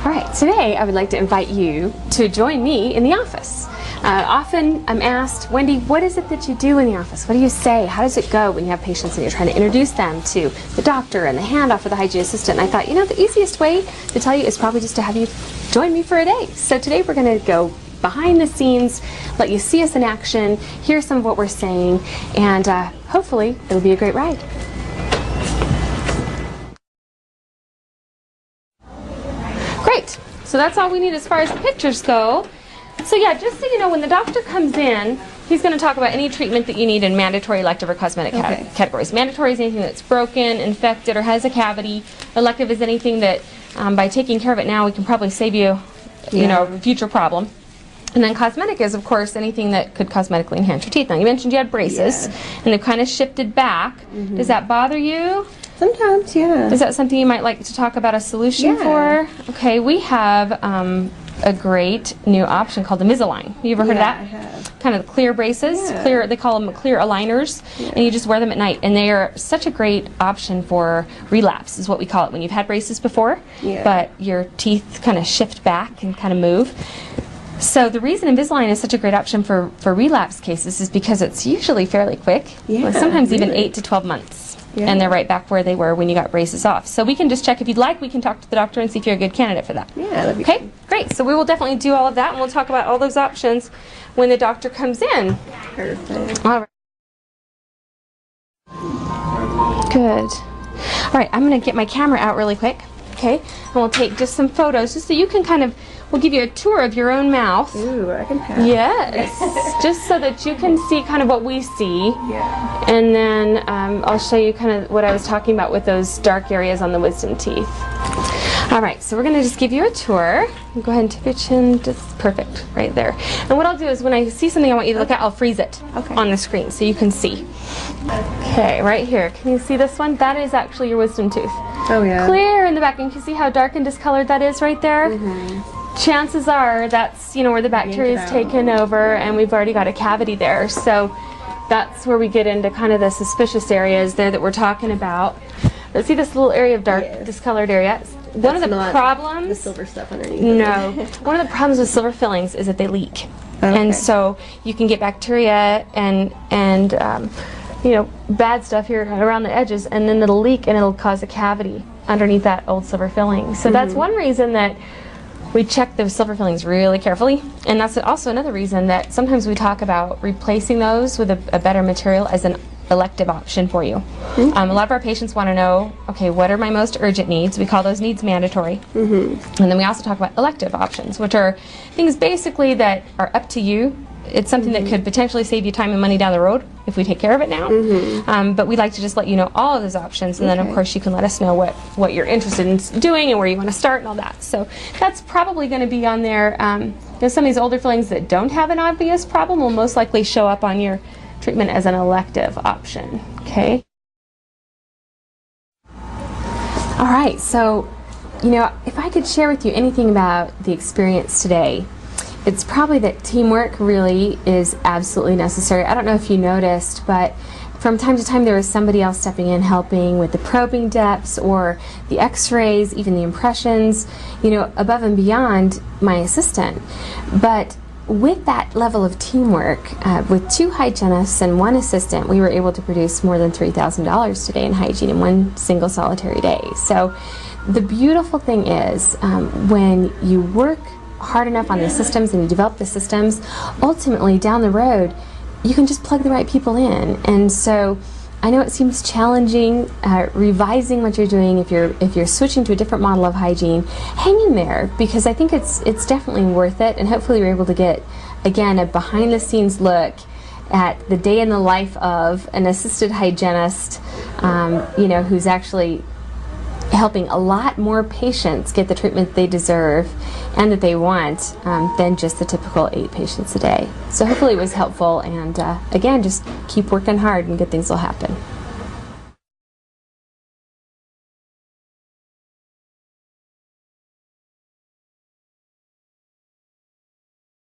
All right, today I would like to invite you to join me in the office. Often I'm asked, Wendy, what is it that you do in the office? What do you say? How does it go when you have patients and you're trying to introduce them to the doctor and the handoff of the hygiene assistant? And I thought, you know, the easiest way to tell you is probably just to have you join me for a day. So today we're going to go behind the scenes, let you see us in action, hear some of what we're saying, and hopefully it'll be a great ride. Great. So that's all we need as far as pictures go. So yeah, just so you know, when the doctor comes in, he's going to talk about any treatment that you need in mandatory, elective, or cosmetic categories. Mandatory is anything that's broken, infected, or has a cavity. Elective is anything that, by taking care of it now, we can probably save you, you know, a future problem. And then cosmetic is, of course, anything that could cosmetically enhance your teeth. Now, you mentioned you had braces, and they've kind of shifted back. Does that bother you? Sometimes, yeah. Is that something you might like to talk about a solution for? Okay, we have a great new option called the Invisalign. You ever heard of that? I have. Kind of clear braces, clear. They call them clear aligners, and you just wear them at night. And they are such a great option for relapse, is what we call it, when you've had braces before, but your teeth kind of shift back and kind of move. So the reason Invisalign is such a great option for relapse cases is because it's usually fairly quick, sometimes even 8 to 12 months. And they're right back where they were when you got braces off. So we can just check if you'd like. We can talk to the doctor and see if you're a good candidate for that. Yeah, that'd be okay, great. So we will definitely do all of that, and we'll talk about all those options when the doctor comes in. Perfect. All right. Good. All right, I'm going to get my camera out really quick. Okay, and we'll take just some photos just so you can kind of, we'll give you a tour of your own mouth. Ooh, I can have. Yes, just so that you can see kind of what we see. Yeah. And then I'll show you kind of what I was talking about with those dark areas on the wisdom teeth. All right, so we're going to just give you a tour. Go ahead and tip your chin, just perfect, right there. And what I'll do is when I see something I want you to look at, I'll freeze it on the screen so you can see. Okay, right here. Can you see this one? That is actually your wisdom tooth. Oh yeah. Clear in the back, and you can see how dark and discolored that is right there? Chances are that's, you know, where the bacteria is taken over, and we've already got a cavity there. So that's where we get into kind of the suspicious areas there that we're talking about. Let's see this little area of dark discolored area. One of the problems, the silver stuff underneath. No, one of the problems with silver fillings is that they leak, and so you can get bacteria and you know, bad stuff here around the edges, and then it'll leak and it'll cause a cavity underneath that old silver filling. So that's one reason that we check those silver fillings really carefully, and that's also another reason that sometimes we talk about replacing those with a better material as an elective option for you. A lot of our patients want to know, okay, what are my most urgent needs? We call those needs mandatory. And then we also talk about elective options, which are things basically that are up to you. It's something that could potentially save you time and money down the road if we take care of it now. But we'd like to just let you know all of those options, and then of course you can let us know what you're interested in doing and where you want to start and all that. So that's probably going to be on there. Some of these older fillings that don't have an obvious problem will most likely show up on your treatment as an elective option. Okay. All right, so you know, if I could share with you anything about the experience today, it's probably that teamwork really is absolutely necessary. I don't know if you noticed, but from time to time there was somebody else stepping in helping with the probing depths or the x-rays, even the impressions, you know, above and beyond my assistant. But with that level of teamwork, with 2 hygienists and 1 assistant, we were able to produce more than $3,000 today in hygiene in 1 single solitary day. So the beautiful thing is when you work hard enough on the systems and you develop the systems, ultimately down the road you can just plug the right people in. And so I know it seems challenging revising what you're doing if you're switching to a different model of hygiene. Hang in there, because I think it's definitely worth it, and hopefully you're able to get, again, a behind the scenes look at the day in the life of an assisted hygienist, you know, who's actually helping a lot more patients get the treatment they deserve and that they want than just the typical 8 patients a day. So hopefully it was helpful, and again, just keep working hard and good things will happen.